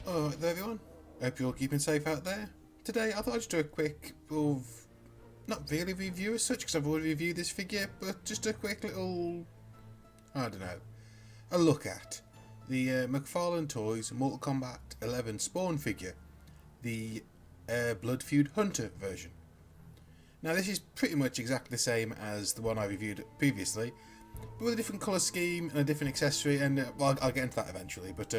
Alright there everyone, hope you're all keeping safe out there. Today I thought I'd just do a quick, not really review as such because I've already reviewed this figure, but just a quick little, I don't know, a look at the McFarlane Toys Mortal Kombat 11 Spawn figure, the Blood Feud Hunter version. Now this is pretty much exactly the same as the one I reviewed previously, but with a different colour scheme and a different accessory, and well, I'll get into that eventually, but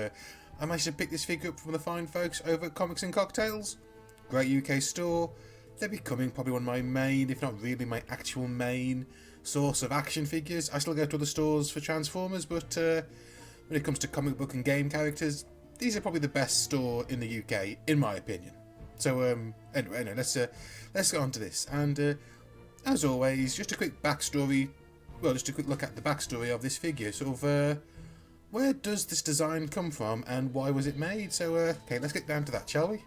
I managed to pick this figure up from the fine folks over at Comics&Cocktails. Great UK store. They're becoming probably one of my main, if not really my actual main, source of action figures. I still go to other stores for Transformers, but when it comes to comic book and game characters, these are probably the best store in the UK, in my opinion. So anyway, let's get on to this. And as always, just a quick backstory. Well, just a quick look at the backstory of this figure. Sort of, where does this design come from and why was it made? So, okay, let's get down to that, shall we?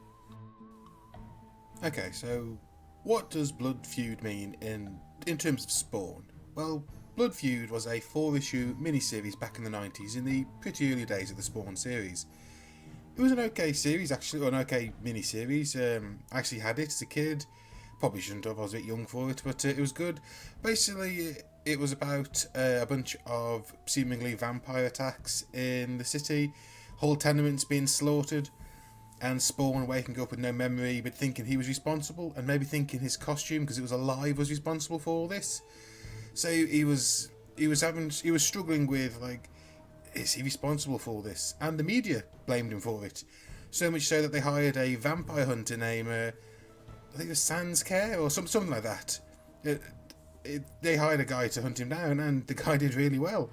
Okay, so what does Blood Feud mean in terms of Spawn? Well, Blood Feud was a 4-issue miniseries back in the 90s, in the pretty early days of the Spawn series. It was an okay series, actually, or an okay miniseries. I actually had it as a kid. Probably shouldn't have, I was a bit young for it, but it was good. Basically, it was about a bunch of seemingly vampire attacks in the city, whole tenements being slaughtered, and Spawn waking up with no memory but thinking he was responsible, and maybe thinking his costume, because it was alive, was responsible for all this. So he was struggling with, like, is he responsible for all this? And the media blamed him for it. So much so that they hired a vampire hunter named, I think it was Sans Care or something like that. They hired a guy to hunt him down, and the guy did really well.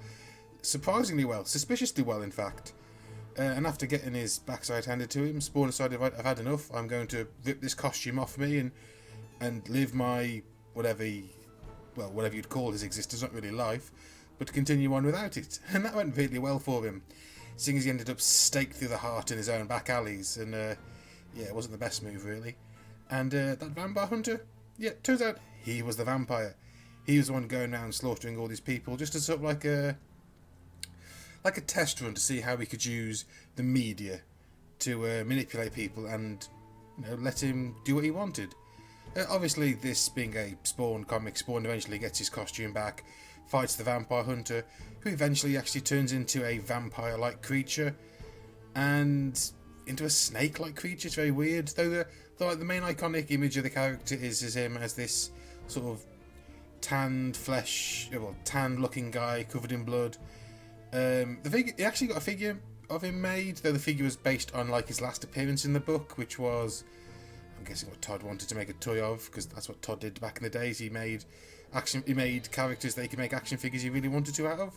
Surprisingly well, suspiciously well in fact. And after getting his backside handed to him, Spawn decided, right, I've had enough, I'm going to rip this costume off me and live my, whatever you'd call his existence, not really life, but to continue on without it. And that went really well for him, seeing as he ended up staked through the heart in his own back alleys, and yeah, it wasn't the best move really. And that vampire hunter, yeah, turns out he was the vampire. He was the one going around slaughtering all these people, just as sort of like a test run to see how he could use the media to manipulate people and, you know, let him do what he wanted. Obviously, this being a Spawn comic, Spawn eventually gets his costume back, fights the vampire hunter, who eventually actually turns into a vampire-like creature and into a snake-like creature. It's very weird, though the main iconic image of the character is him as this sort of tanned looking guy covered in blood. The figure, he actually got a figure of him made, though the figure was based on like his last appearance in the book, which was, I'm guessing, what Todd wanted to make a toy of, because that's what Todd did back in the days. He made characters that he could make action figures he really wanted to out of,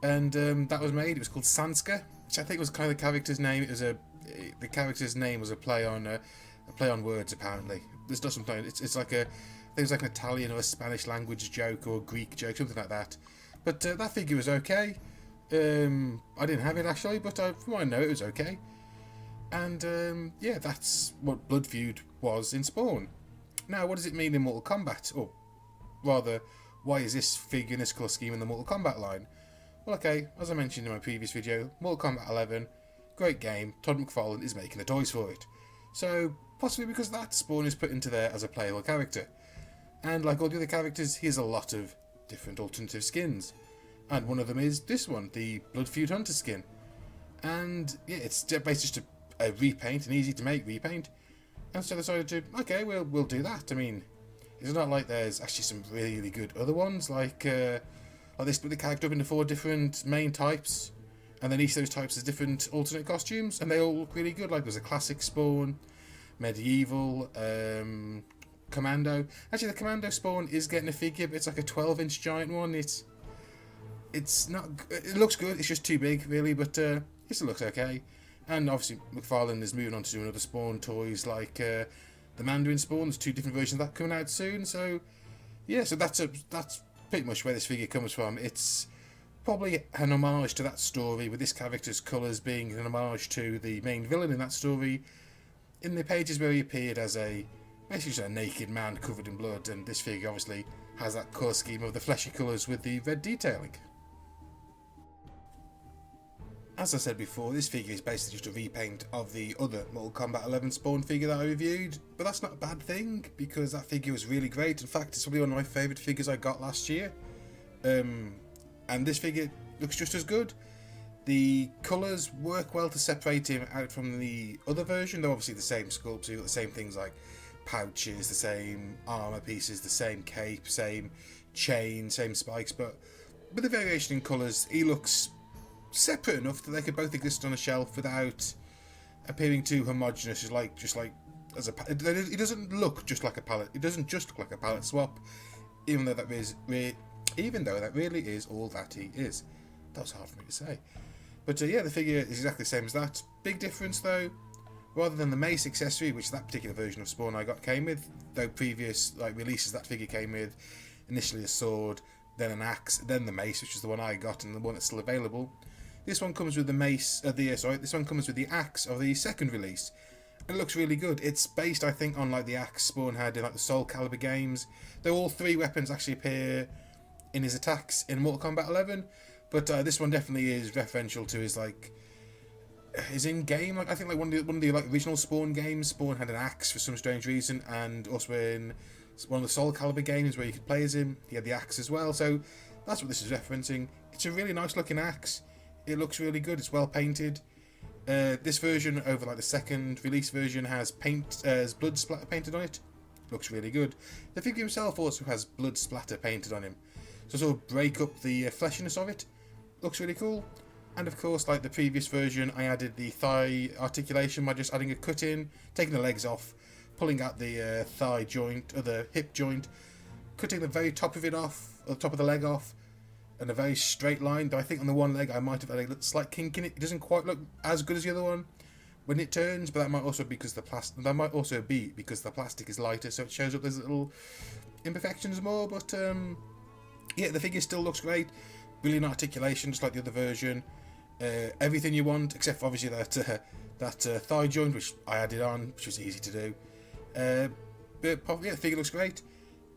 and that was made. It was called Sanska, which I think was kind of the character's name. The character's name was a play on words apparently. There's not something. It's like a, I think it was like an Italian or a Spanish language joke or a Greek joke, something like that. But that figure was okay. I didn't have it actually, but from what I know, it was okay. And yeah, that's what Blood Feud was in Spawn. Now, what does it mean in Mortal Kombat? Or rather, why is this figure in this colour scheme in the Mortal Kombat line? Well, okay, as I mentioned in my previous video, Mortal Kombat 11, great game. Todd McFarlane is making the toys for it. So, possibly because of that, Spawn is put into there as a playable character. And like all the other characters, he has a lot of different alternative skins. And one of them is this one, the Blood Feud Hunter skin. And yeah, it's basically just a repaint, an easy to make repaint. And so they decided to, okay, we'll do that. I mean, it's not like there's actually some really good other ones, like they split the character up into 4 different main types, and then each of those types has different alternate costumes, and they all look really good. Like there's a classic Spawn, medieval, Commando. Actually, the Commando Spawn is getting a figure, but it's like a 12-inch giant one. It's not. It looks good. It's just too big, really, but it still looks okay. And obviously, McFarlane is moving on to do another Spawn toys, like the Mandarin Spawn. There's 2 different versions of that coming out soon. So yeah, so that's pretty much where this figure comes from. It's probably an homage to that story, with this character's colours being an homage to the main villain in that story. In the pages where he appeared as a basically just a naked man covered in blood, and this figure obviously has that colour scheme of the fleshy colours with the red detailing. As I said before, this figure is basically just a repaint of the other Mortal Kombat 11 Spawn figure that I reviewed, but that's not a bad thing, because that figure was really great. In fact, it's probably one of my favourite figures I got last year. And this figure looks just as good. The colours work well to separate him out from the other version. They're obviously the same sculpt, so you've got the same things like pouches, the same armour pieces, the same cape, same chain, same spikes, but with the variation in colours, he looks separate enough that they could both exist on a shelf without appearing too homogenous. He doesn't look just like a palette. It doesn't just look like a palette swap, even though that really is all that he is. That was hard for me to say. But yeah, the figure is exactly the same as that. Big difference though, rather than the mace accessory, which that particular version of Spawn I got came with, though previous releases that figure came with initially a sword, then an axe, then the mace, which is the one I got and the one that's still available. This one comes with the mace. This one comes with the axe of the second release. It looks really good. It's based, I think, on like the axe Spawn had in like the Soul Calibur games. Though all three weapons actually appear in his attacks in Mortal Kombat 11, but this one definitely is referential to his in-game. Like I think like one of the like original Spawn games, Spawn had an axe for some strange reason, and also in one of the Soul Calibur games where you could play as him, he had the axe as well. So that's what this is referencing. It's a really nice looking axe. It looks really good. It's well painted. This version over like the second release version has blood splatter painted on it. Looks really good. The figure himself also has blood splatter painted on him, so sort of break up the fleshiness of it. Looks really cool. And of course, like the previous version, I added the thigh articulation by just adding a cut in, taking the legs off, pulling out the thigh joint or the hip joint, cutting the very top of it off, or the top of the leg off, and a very straight line. Though I think on the one leg I might have had a slight kink in it. It doesn't quite look as good as the other one when it turns, but that might also be because the plastic is lighter, so it shows up those little imperfections more. But yeah, the figure still looks great. Brilliant articulation, just like the other version. Everything you want, except for obviously that thigh joint, which I added on, which was easy to do. But yeah, the figure looks great.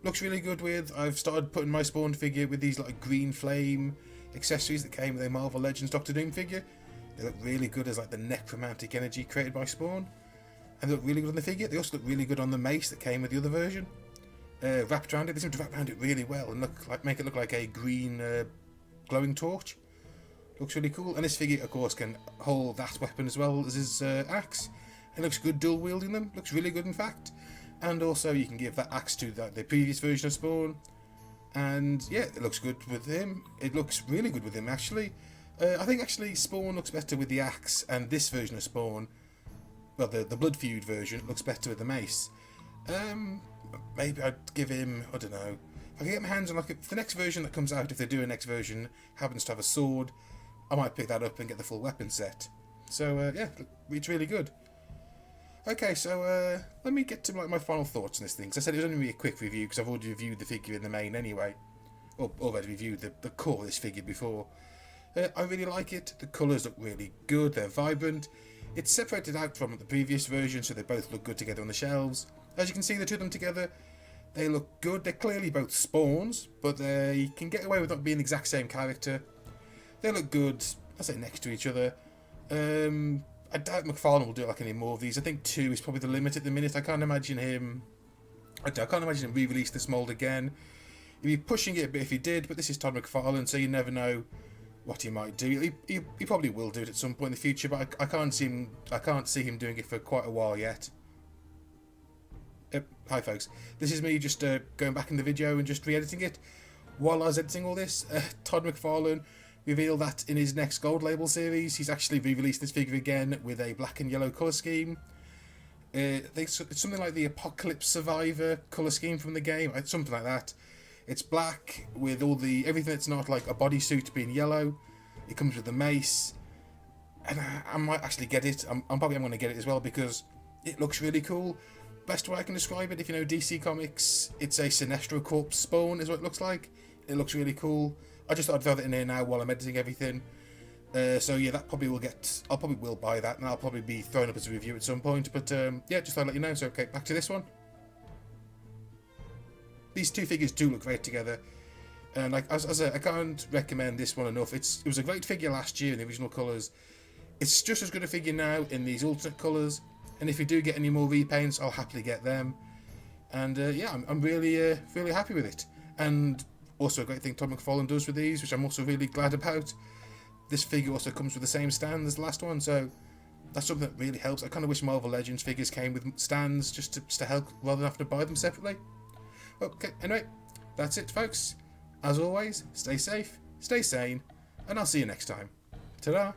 Looks really good with. I've started putting my Spawn figure with these like green flame accessories that came with a Marvel Legends Doctor Doom figure. They look really good as like the necromantic energy created by Spawn, and they look really good on the figure. They also look really good on the mace that came with the other version. Wrapped around it, they seem to wrap around it really well and make it look like a green glowing torch. Looks really cool, and this figure of course can hold that weapon as well as his axe. It looks good dual wielding them. Looks really good in fact. And also you can give that axe to the previous version of Spawn, and yeah, it looks good with him. It looks really good with him actually. I think actually Spawn looks better with the axe, and this version of Spawn, well the Blood Feud version, looks better with the mace. Maybe I'd give him, I don't know, if I can get my hands on if the next version that comes out, if they do a next version, happens to have a sword, I might pick that up and get the full weapon set. So yeah, it's really good. Okay, so let me get to my final thoughts on this thing. Because I said it was only going to be a quick review because I've already reviewed the figure in the main anyway. Or already reviewed the core of this figure before. I really like it. The colours look really good. They're vibrant. It's separated out from the previous version, so they both look good together on the shelves. As you can see, the two of them together, they look good. They're clearly both Spawns, but they can get away with not being the exact same character. They look good, I say, next to each other. I doubt McFarlane will do like any more of these. I think 2 is probably the limit at the minute. I can't imagine him re-release this mould again. He'd be pushing it a bit if he did, but this is Todd McFarlane, so you never know what he might do. He probably will do it at some point in the future, but I can't see him doing it for quite a while yet. Hi folks, this is me just going back in the video and just re-editing it. While I was editing all this, Todd McFarlane revealed that in his next Gold Label series, he's actually re-released this figure again with a black and yellow colour scheme. It's something like the Apocalypse Survivor colour scheme from the game, something like that. It's black with everything that's not like a bodysuit being yellow. It comes with the mace, and I might actually get it. I'm probably going to get it as well because it looks really cool. Best way I can describe it, if you know DC Comics, it's a Sinestro Corpse Spawn is what it looks like. It looks really cool. I just thought I'd throw that in here now while I'm editing everything. So yeah, that probably I'll probably buy that, and I'll probably be throwing up as a review at some point. But yeah, just thought I'd let you know. So okay, back to this one. these two figures do look great together. And like as I can't recommend this one enough. It was a great figure last year in the original colours. It's just as good a figure now in these alternate colours. And if you do get any more repaints, I'll happily get them. And yeah, I'm really really happy with it. And also a great thing Todd McFarlane does with these, which I'm also really glad about. This figure also comes with the same stand as the last one, so that's something that really helps. I kind of wish Marvel Legends figures came with stands just to help rather than having to buy them separately. Okay, anyway, that's it, folks. As always, stay safe, stay sane, and I'll see you next time. Ta-da!